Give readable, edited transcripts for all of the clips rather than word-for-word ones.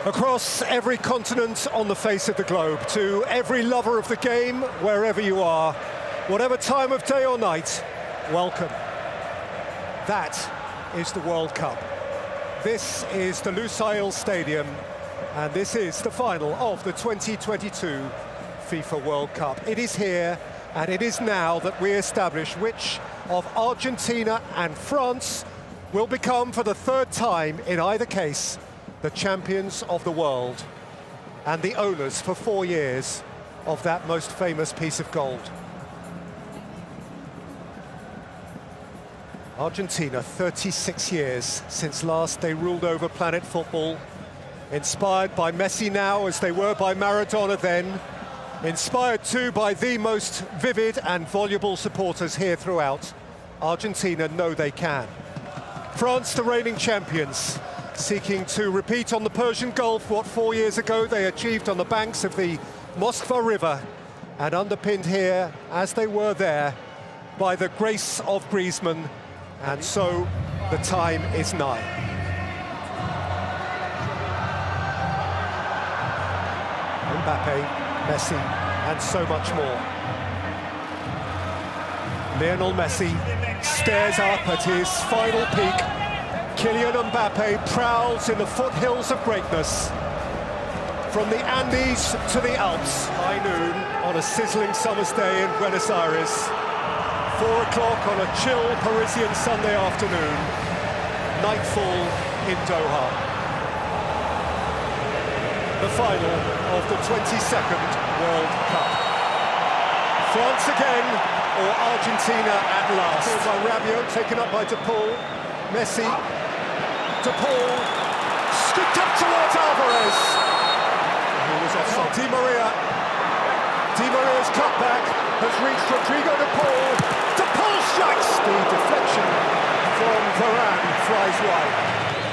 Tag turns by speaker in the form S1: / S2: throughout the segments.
S1: Across every continent on the face of the globe, to every lover of the game, wherever you are, whatever time of day or night, welcome. That is the World Cup. This is the Lusail Stadium, and this is the final of the 2022 FIFA World Cup. It is here, and it is now that we establish which of Argentina and France will become, for the third time in either case, the champions of the world and the owners for 4 years of that most famous piece of gold. Argentina, 36 years since last they ruled over planet football, inspired by Messi now as they were by Maradona then, inspired too by the most vivid and voluble supporters here throughout. Argentina know they can. France, the reigning champions, seeking to repeat on the Persian Gulf what 4 years ago they achieved on the banks of the Moskva River, and underpinned here, as they were there, by the grace of Griezmann, and so the time is nigh. Mbappe, Messi, and so much more. Lionel Messi stares up at his final peak. Kylian Mbappe prowls in the foothills of greatness. From the Andes to the Alps, high noon on a sizzling summer's day in Buenos Aires. 4 o'clock on a chill Parisian Sunday afternoon. Nightfall in Doha. The final of the 22nd World Cup. France again, or Argentina at last. By Rabiot, taken up by De Paul. Messi. De Paul, scooped up towards Alvarez. He was offside. Di Maria. Di Maria's cutback has reached Rodrigo De Paul. De Paul strikes. The deflection from Varane flies wide.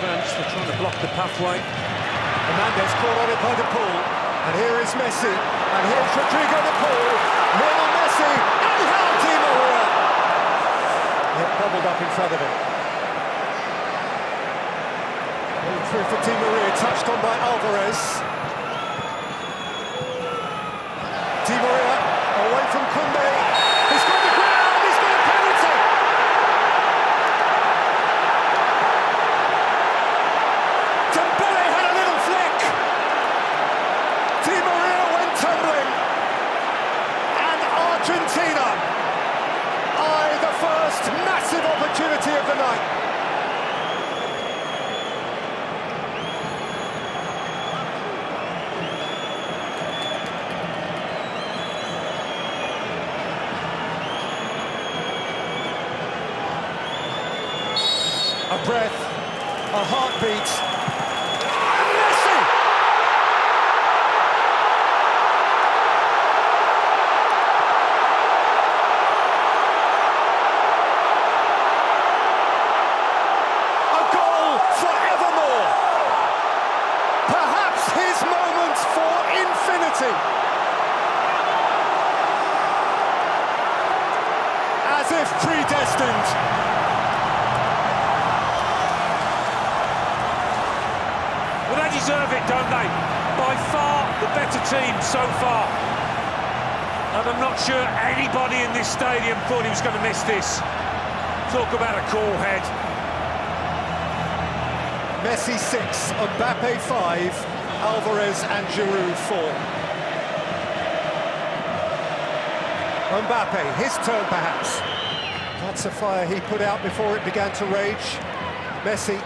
S2: They're trying to block the pathway.
S1: Hernandez caught on it by De Paul. And here is Messi. And here's Rodrigo De Paul. Lionel Messi. Angel Di Maria. It bubbled up in front of him. Through for Di Maria, touched on by Alvarez. Di Maria, away from Koundé. He's got the ground, he's got a penalty! Dembele had a little flick. Di Maria went tumbling. And Argentina eye the first massive opportunity of the night. A breath, a heartbeat, and Messi! A goal forevermore! Perhaps his moment for infinity! As if predestined.
S2: Well, they deserve it, don't they? By far the better team so far. And I'm not sure anybody in this stadium thought he was going to miss this. Talk about a cool head.
S1: Messi 6, Mbappe 5, Alvarez and Giroud 4. Mbappe, his turn perhaps. That's a fire he put out before it began to rage. Messi.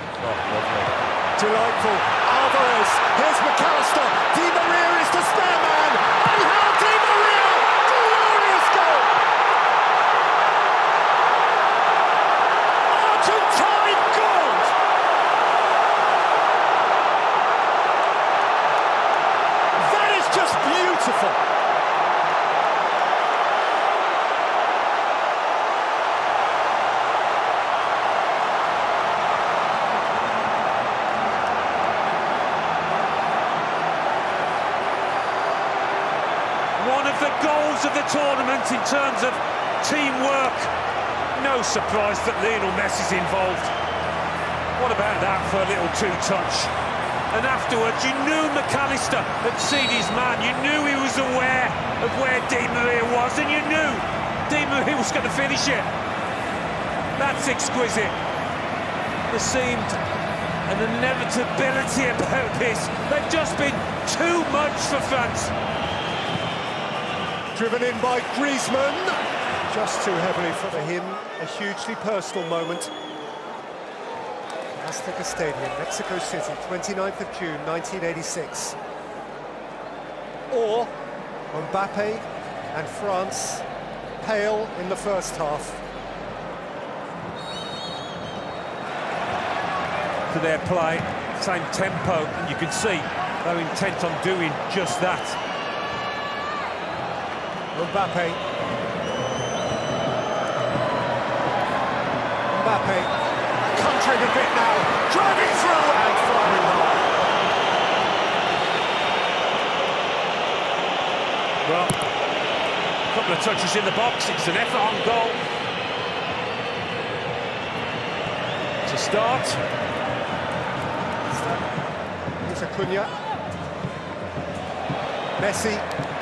S1: Delightful. Alvarez, here's McAllister. Di Maria is the spare man. Angel Di Maria, glorious goal. Argentine gold. That is just beautiful.
S2: One of the goals of the tournament in terms of teamwork. No surprise that Lionel Messi's involved. What about that for a little two-touch? And afterwards, you knew McAllister had seen his man. You knew he was aware of where Di Maria was, and you knew Di Maria was going to finish it. That's exquisite. There seemed an inevitability about this. They've just been too much for France.
S1: Driven in by Griezmann. Just too heavily for him. A hugely personal moment. Azteca Stadium, Mexico City, 29th of June, 1986. Or Mbappe and France pale in the first half.
S2: To their play, same tempo, and you can see they're intent on doing just that.
S1: Mbappe, countering a bit now, driving through and firing hard.
S2: Well, a couple of touches in the box, it's an effort on goal. To start.
S1: Here's Acuna. Messi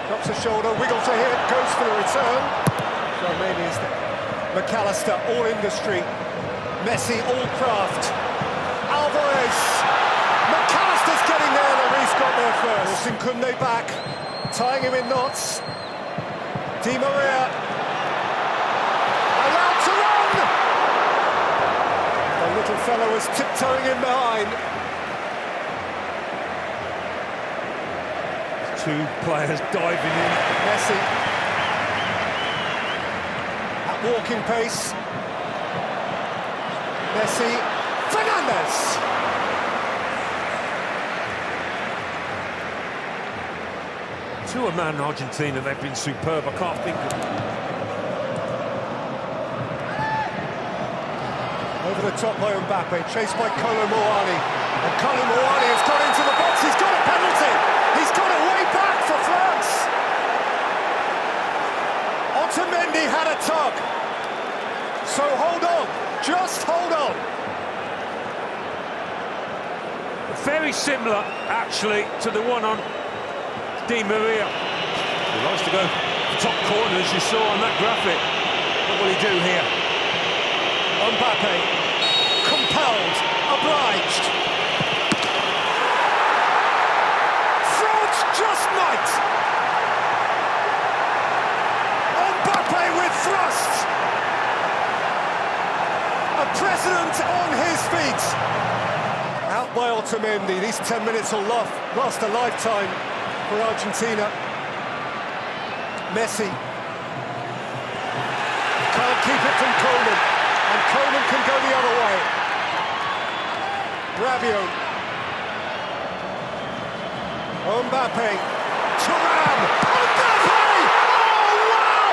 S1: drops a shoulder, wiggles a hip, goes for the return. Romania's McAllister, all industry. Messi, all craft. Alvarez. McAllister's getting there, Lloris got there first. Kunde back, tying him in knots. Di Maria. Allowed to run! The little fellow was tiptoeing in behind.
S2: Two players diving in.
S1: Messi. At walking pace. Messi, Fernandez!
S2: To a man, Argentina, they've been superb. I can't think of...
S1: Over the top by Mbappe, chased by Kolo Muani. And Kolo Muani has got into the box, he's got a penalty! He's got it way back for France! Otamendi had a tug. So hold on. Just hold on.
S2: Very similar, actually, to the one on Di Maria. He likes to go top corner, as you saw on that graphic. What will he do here?
S1: Mbappe, compelled, obliged. France just might. Mbappe with thrust. A president on his feet. Out by Otamendi. These 10 minutes will last a lifetime for Argentina. Messi. Can't keep it from Coleman. And Coleman can go the other way. Rabiot. Mbappe. Thuram. Mbappe! Oh, wow!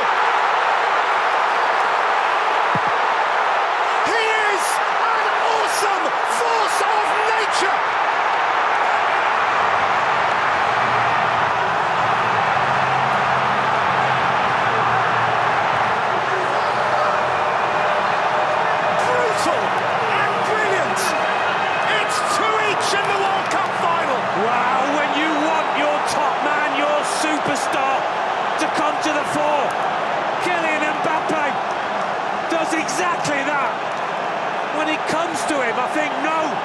S1: He is an awesome force of nature! Brutal and brilliant! It's 2 each in the World Cup final!
S2: Wow, when you want your top man, your superstar, to come to the fore, Kylian Mbappe does exactly that. When it comes to him, I think, no,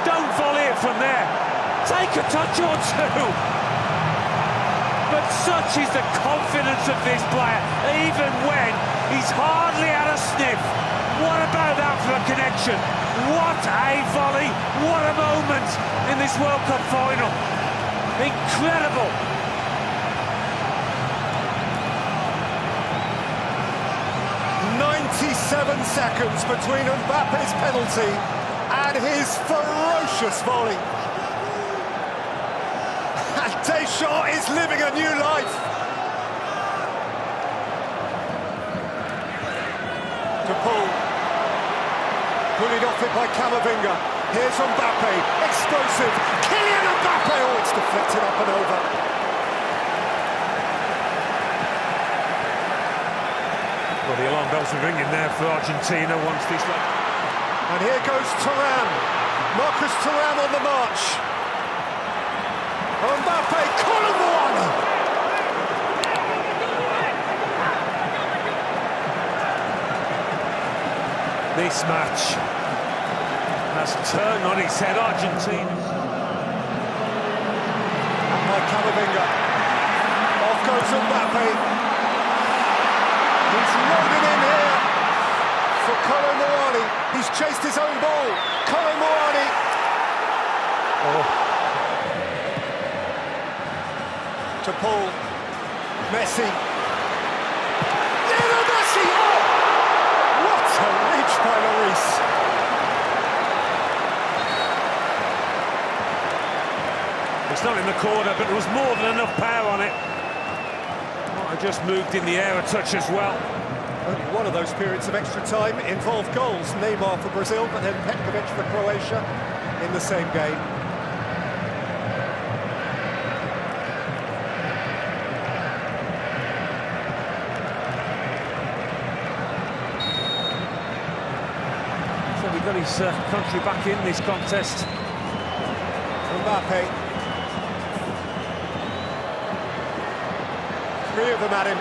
S2: don't volley it from there. Take a touch or two. But such is the confidence of this player, even when he's hardly had a sniff. What about that for a connection? What a volley, what a moment in this World Cup final. Incredible.
S1: .97 seconds between Mbappe's penalty and his ferocious volley. And Deschamps is living a new life. To Paul. Bullied off it by Camavinga. Here's Mbappe, explosive. Kylian Mbappe, oh, it's deflected up and over.
S2: Well, the alarm bells are ringing there for Argentina once this...
S1: And here goes Thuram. Marcus Thuram on the march.
S2: This match has turned on its head. Argentina.
S1: And by Camavinga. Off goes Mbappe. He's loaded in here for Kolo Muani. He's chased his own ball. Kolo Muani. To Paul. Messi. Lionel Messi! Oh! What a reach by Lloris.
S2: It's not in the corner, but there was more than enough power on it. Might have just moved in the air a touch as well.
S1: Only one of those periods of extra time involved goals. Neymar for Brazil, but then Petkovic for Croatia in the same game.
S2: So we've got his country back in this contest.
S1: Mbappe. Three of them at him.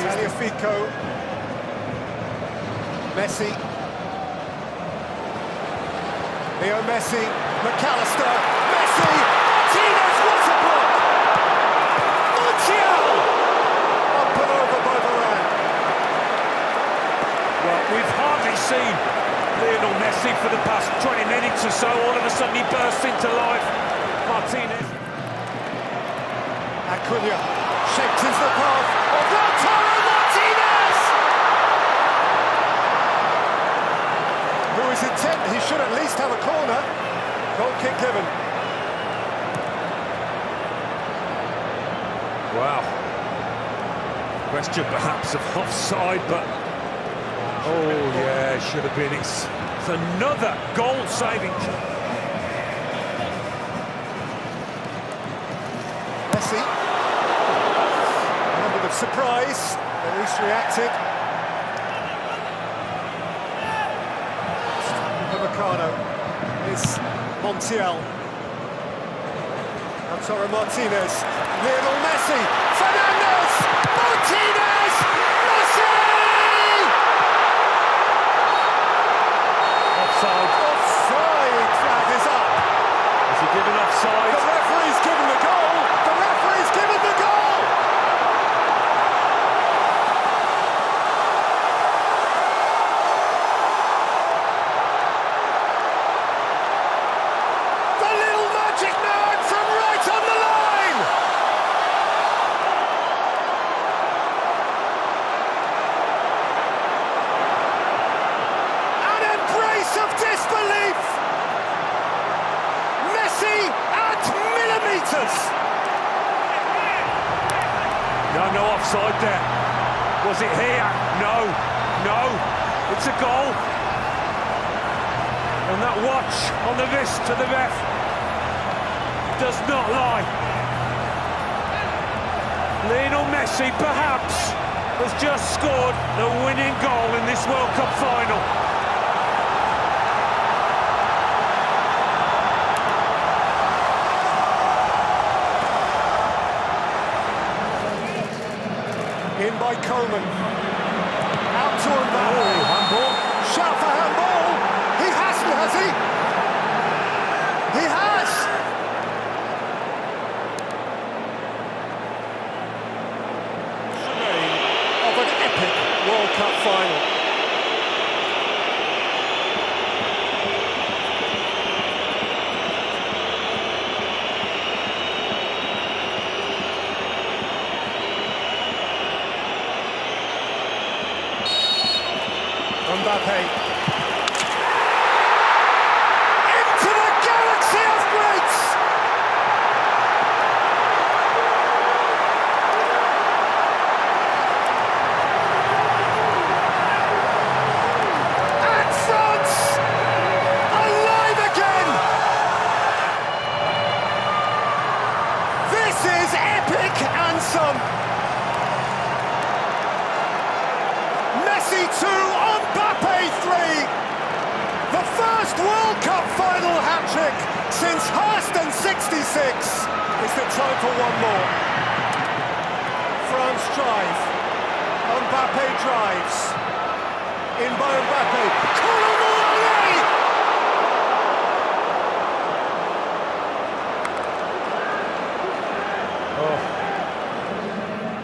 S1: Tagliafico. Messi. Leo Messi. McAllister. Messi. Martinez, what a block! Montiel! Up and over by Varane.
S2: Well, we've hardly seen Lionel Messi for the past 20 minutes or so. All of a sudden he bursts into life. Martinez.
S1: Acuna shapes the path of Lautaro Martinez! Who is intent, he should at least have a corner. Goal kick given.
S2: Wow. Question perhaps of offside, but oh yeah, should have been. It's another goal-saving.
S1: Messi. A moment of surprise. Lloris reacted. Upamecano is Montiel. Lautaro Martinez. Lionel Messi. Fernandes. Martinez. Messi!
S2: Offside.
S1: Offside. Flag is up.
S2: Is he given offside?
S1: The referee's given the goal. The referee's given the goal. The little magic man from right on the line. An embrace of disbelief. Messi at millimetres.
S2: No offside there. Was it here? No. It's a goal. And that watch on the wrist to the ref does not lie. Lionel Messi, perhaps, has just scored the winning goal in this World Cup final.
S1: In by Coleman. Out to Mbappe.
S2: Handball.
S1: Shout for handball. He hasn't, has he? He has. Of an epic World Cup final. Mbappe. Into the galaxy of greats! And France alive again! This is epic and some. Messi 2, Mbappe 3. The first World Cup final hat-trick since Hursten 66. Is there time for one more? France drive. Mbappe drives. in by Mbappe. Kolo Muani!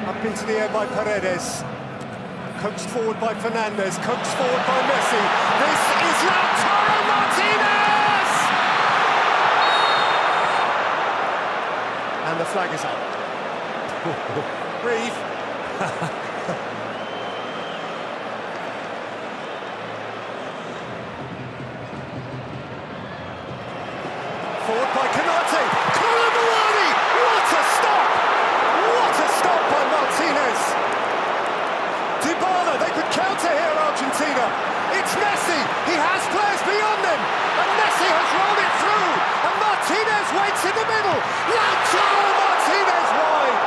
S1: Up into the air by Paredes. Coaxed forward by Fernandes. Coaxed forward by Messi. This is Lautaro Martinez! And the flag is up. Breathe. Forward by Konate. Kolo Muani! What a stop! What a stop by Martinez! Dybala, they could counter here, Argentina. It's Messi. He has players beyond him. And Messi has rolled it through. And Martinez waits in the middle. Lautaro Martinez wide.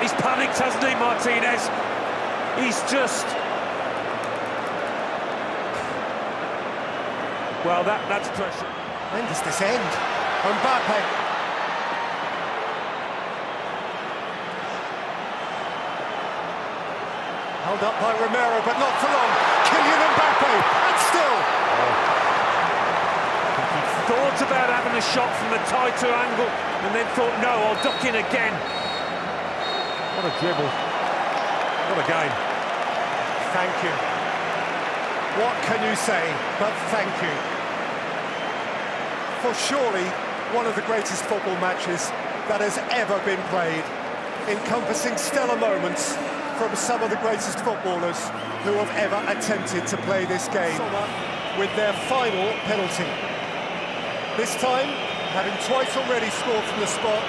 S2: He's panicked, hasn't he, Martinez? He's just... Well, that's pressure.
S1: When does this end? Mbappe. Held up by Romero, but not for long. Kylian Mbappe, and still.
S2: He thought about having a shot from a tighter angle, and then thought, no, I'll duck in again. What a dribble. What a game.
S1: Thank you. What can you say but thank you? For surely one of the greatest football matches that has ever been played, encompassing stellar moments from some of the greatest footballers who have ever attempted to play this game, with their final penalty. This time, having twice already scored from the spot,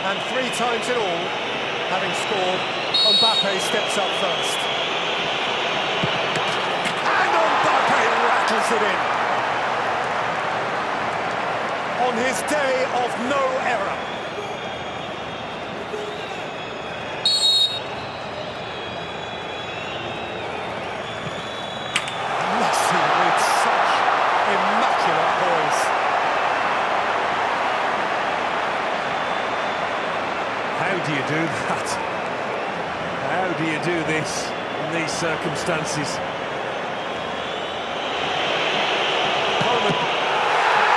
S1: and 3 times in all, having scored, Mbappe steps up first. And Mbappe rattles it in. On his day of no error. Messi with such immaculate poise.
S2: How do you do that? How do you do this in these circumstances?
S1: Coleman.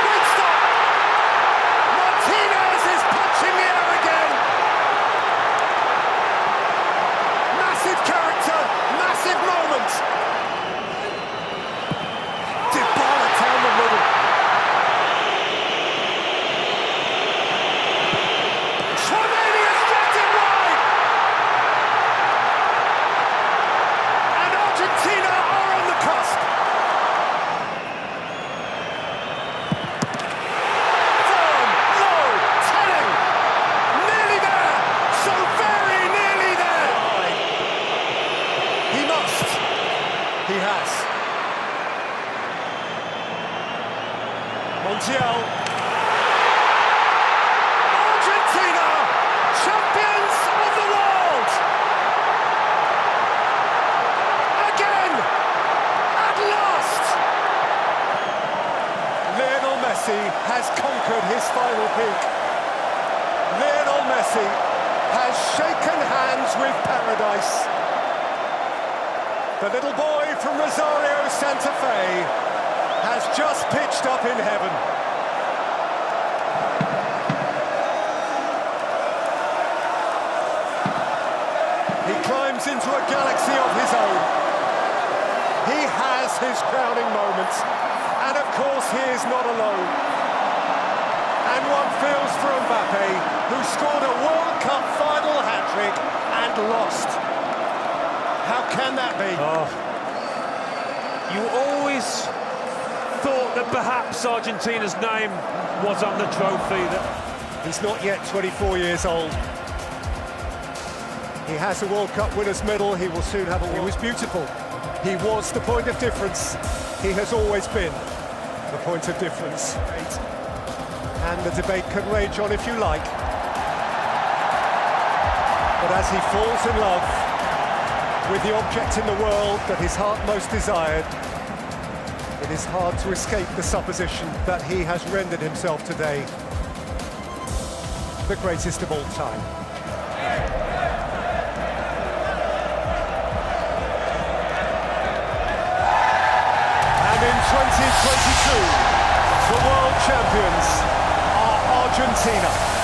S1: Great stop! Martinez is punching the air again. Massive character, massive moment. Dybala down the middle. Tchouaméni has dragged it wide. And Argentina are on the cusp. Firm, low, telling. Nearly there. So very nearly there. He must. He has. Montiel. Argentina, champions of the world. Again, at last. Lionel Messi has conquered his final peak. Lionel Messi has shaken hands with paradise. The little boy from Rosario, Santa Fe, has just pitched up in heaven. He climbs into a galaxy of his own. He has his crowning moment. And of course he is not alone. And one feels for Mbappe, who scored a World Cup final hat-trick and lost. How can that be?
S2: Oh. You always thought that perhaps Argentina's name was on the trophy.
S1: He's not yet 24 years old. He has a World Cup winner's medal. He will soon have a... He was beautiful. He was the point of difference. He has always been the point of difference. And the debate can rage on if you like. But as he falls in love with the object in the world that his heart most desired, it is hard to escape the supposition that he has rendered himself today the greatest of all time. 2022, the world champions are Argentina.